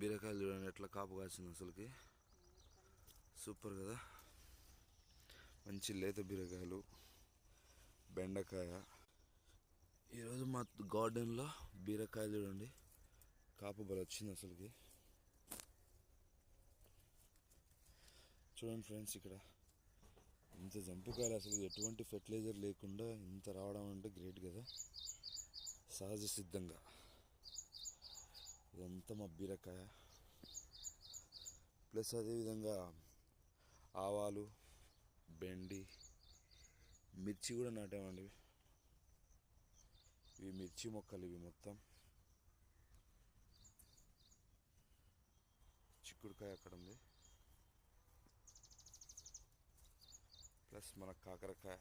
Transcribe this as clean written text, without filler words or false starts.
బీరకాయలు చూడండి ఎట్లా కాపు కాసింది అసలుకి. సూపర్ కదా, మంచి లేత బీరకాయలు, బెండకాయ. ఈరోజు మా గార్డెన్లో బీరకాయలు చూడండి కాపు బల వచ్చింది అసలుకి. చూడండి ఫ్రెండ్స్, ఇక్కడ ఇంత జంపుకాయలు అసలు ఎటువంటి ఫెర్టిలైజర్ లేకుండా ఇంత రావడం అంటే గ్రేట్ కదా, సహజ సిద్ధంగా. ఇదంతా మా బీరకాయ, ప్లస్ అదేవిధంగా ఆవాలు, బెండి, మిర్చి కూడా నాటామండి. ఇవి మిర్చి మొక్కలు, ఇవి మొత్తం. చిక్కుడుకాయ అక్కడ ఉంది, ప్లస్ మన కాకరకాయ.